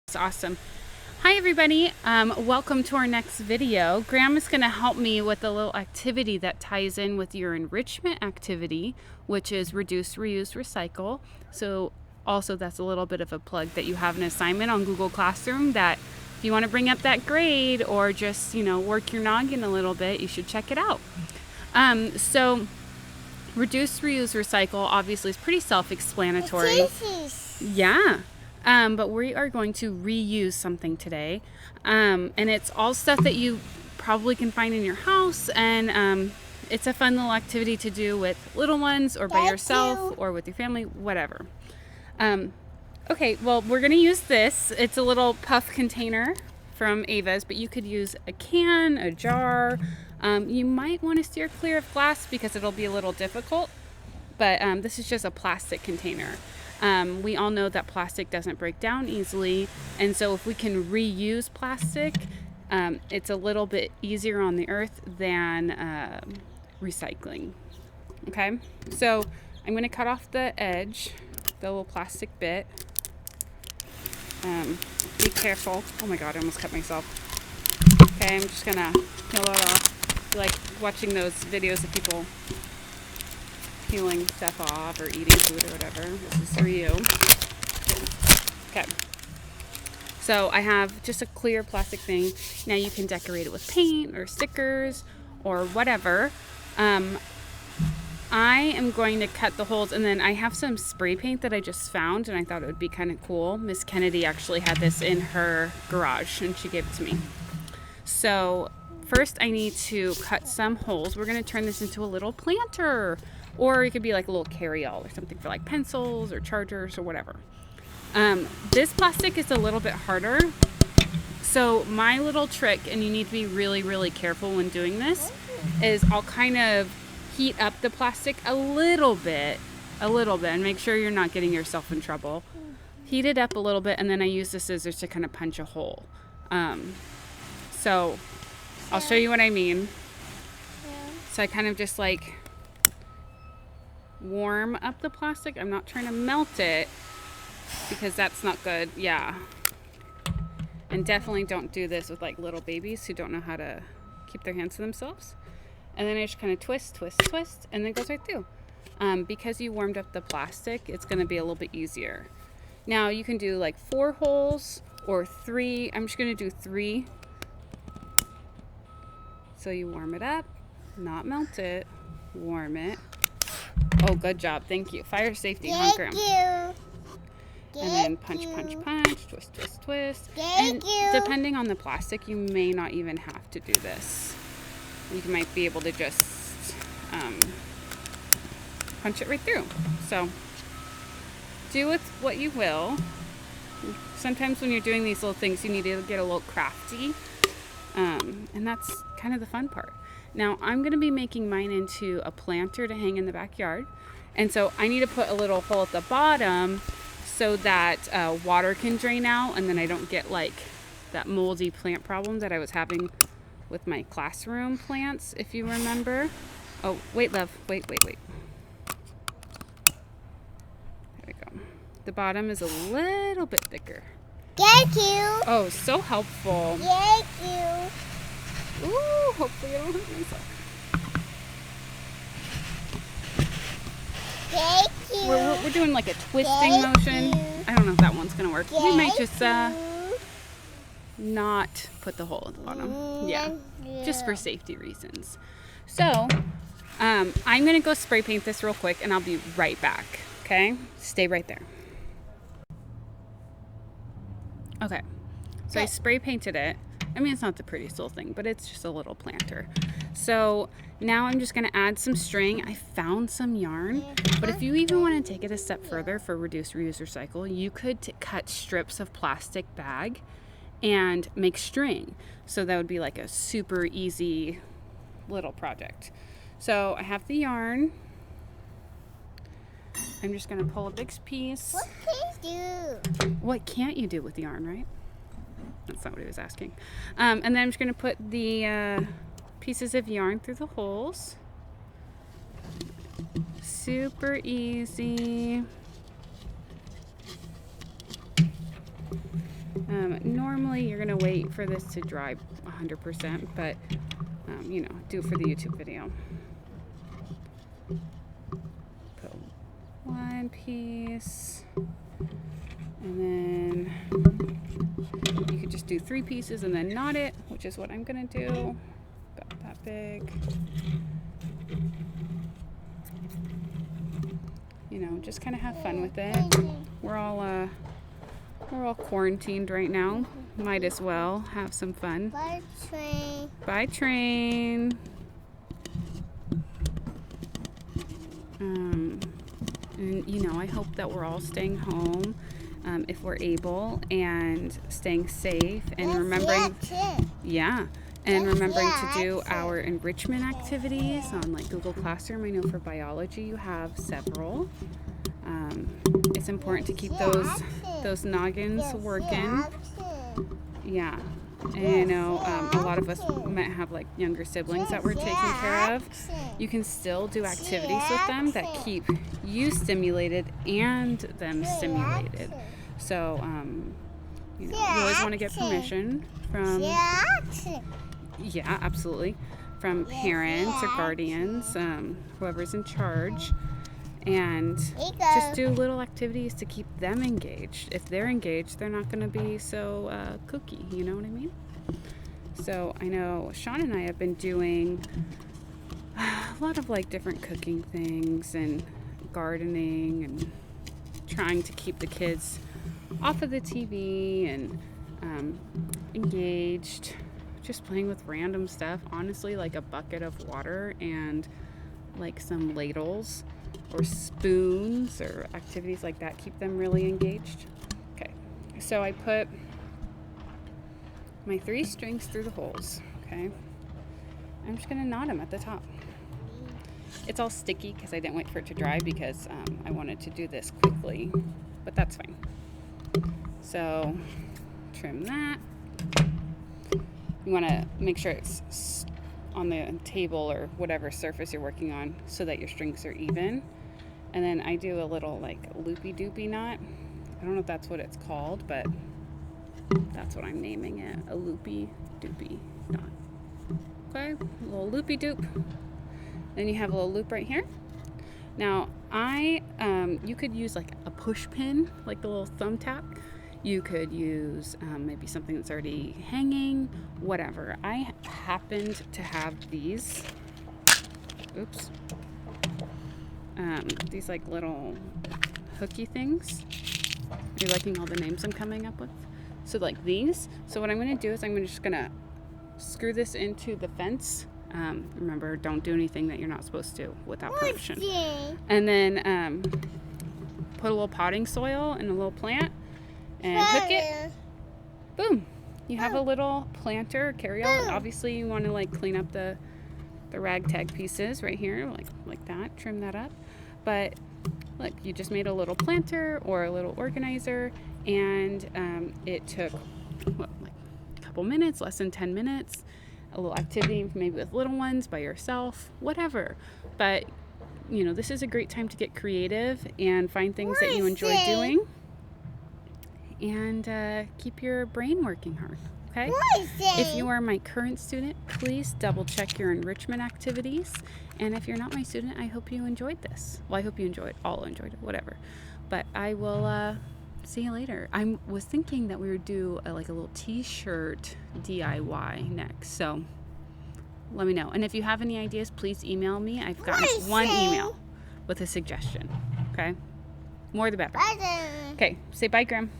That's awesome. Hi everybody, welcome to our next video. Grandma's going to help me with a little activity that ties in with your enrichment activity, which is reduce, reuse, recycle. So also that's a little bit of a plug that you have an assignment on Google Classroom that if you want to bring up that grade or just, work your noggin a little bit, you should check it out. So reduce, reuse, recycle obviously is pretty self-explanatory. Yeah. But we are going to reuse something today. And it's all stuff that you probably can find in your house. And it's a fun little activity to do with little ones or by yourself or with your family, whatever. Okay, well, we're going to use this. It's a little puff container from Ava's, but you could use a can, a jar. You might want to steer clear of glass because it'll be a little difficult. But this is just a plastic container. We all know that plastic doesn't break down easily, and so if we can reuse plastic, it's a little bit easier on the earth than recycling. Okay, so I'm going to cut off the edge, the little plastic bit. Be careful. Oh my god, I almost cut myself. Okay, I'm just going to peel it off. I like watching those videos of people peeling stuff off or eating food or whatever. This is for you. Okay. So I have just a clear plastic thing. Now you can decorate it with paint or stickers or whatever. I am going to cut the holes, and then I have some spray paint that I just found and I thought it would be kind of cool. Miss Kennedy actually had this in her garage and she gave it to me. So first I need to cut some holes. We're going to turn this into a little planter. Or it could be like a little carry-all or something for like pencils or chargers or whatever. This plastic is a little bit harder. So my little trick, and you need to be really, really careful when doing this, is I'll kind of heat up the plastic a little bit, and make sure you're not getting yourself in trouble. Heat it up a little bit, and then I use the scissors to kind of punch a hole. So I'll show you what I mean. So I kind of just like warm up the plastic. I'm not trying to melt it because that's not good. Yeah. And definitely don't do this with like little babies who don't know how to keep their hands to themselves. And then I just kind of twist, and then it goes right through. Because you warmed up the plastic, it's going to be a little bit easier. Now you can do like 4 holes or 3. I'm just going to do 3. So you warm it up, not melt it, warm it. Oh, good job. Thank you. Fire safety, huh, Graham? Thank you. And then punch, twist. And depending on the plastic, you may not even have to do this. You might be able to just punch it right through. So do with what you will. Sometimes when you're doing these little things, you need to get a little crafty. And that's kind of the fun part. Now I'm going to be making mine into a planter to hang in the backyard. And so I need to put a little hole at the bottom so that water can drain out, and then I don't get like that moldy plant problem that I was having with my classroom plants, if you remember. Oh, wait, love. Wait. There we go. The bottom is a little bit thicker. Thank you. Oh, so helpful. Thank you. Ooh, hopefully I don't hurt myself. Thank you. We're doing like a twisting motion. I don't know if that one's going to work. We might just not put the hole at the bottom. Yeah, just for safety reasons. So I'm going to go spray paint this real quick, and I'll be right back. Okay? Stay right there. Okay. So I spray painted it. I mean, it's not the prettiest little thing, but it's just a little planter. So now I'm just going to add some string. I found some yarn, but if you even want to take it a step further for reduce, reuse, recycle, you could cut strips of plastic bag and make string. So that would be like a super easy little project. So I have the yarn. I'm just going to pull a big piece. What can you do? What can't you do with yarn, right? That's not what he was asking. And then I'm just going to put the pieces of yarn through the holes. Super easy. Normally you're gonna wait for this to dry 100%, but you know, do it for the YouTube video. Put one piece, and then you could just do 3 pieces and then knot it, which is what I'm gonna do. About that big. You know, just kind of have fun with it. We're all quarantined right now. Might as well have some fun. Bye, train. Bye, train. And you know, I hope that we're all staying home if we're able, and staying safe, and remembering, yeah, and remembering to do our enrichment activities on like Google Classroom. I know for biology you have several. It's important to keep those noggins working. Yeah. And I know a lot of us might have like younger siblings that we're taking care of. You can still do activities with them that keep you stimulated and them stimulated. So, you know, you always want to get permission from, yeah, absolutely, from parents or guardians, whoever's in charge. And just do little activities to keep them engaged. If they're engaged, they're not going to be so kooky, you know what I mean? So I know Sean and I have been doing a lot of like different cooking things and gardening, and trying to keep the kids off of the TV and engaged, just playing with random stuff. Honestly, like a bucket of water and like some ladles or spoons or activities like that keep them really engaged. Okay, so I put my 3 strings through the holes. Okay, I'm just gonna knot them at the top. It's all sticky because I didn't wait for it to dry, because I wanted to do this quickly, but that's fine. So trim that. You want to make sure it's on the table or whatever surface you're working on, so that your strings are even. And then I do a little like loopy doopy knot. I don't know if that's what it's called, but that's what I'm naming it, a loopy doopy knot. Okay, a little loopy doop. Then you have a little loop right here. Now you could use like a push pin, like the little thumbtack. You could use maybe something that's already hanging, whatever. I happened to have these, oops, these like little hooky things. Are you liking all the names I'm coming up with? So like these. So what I'm gonna do is I'm just gonna screw this into the fence. Remember, don't do anything that you're not supposed to without permission. And then put a little potting soil and a little plant, and hook it. Boom! You have a little planter carryall. Obviously, you want to like clean up the ragtag pieces right here, like that. Trim that up. But look, you just made a little planter or a little organizer, and it took what, like a couple minutes, less than 10 minutes. A little activity, maybe with little ones, by yourself, whatever. But you know, this is a great time to get creative and find things that you enjoy doing, and keep your brain working hard. Okay? If you are my current student, please double check your enrichment activities. And if you're not my student, I hope you enjoyed this. Well, I hope you all enjoyed it, whatever. But I will see you later. I was thinking that we would do like a little t-shirt DIY next. So let me know. And if you have any ideas, please email me. I've gotten one email with a suggestion. Okay? More the better. Okay, say bye, Graham.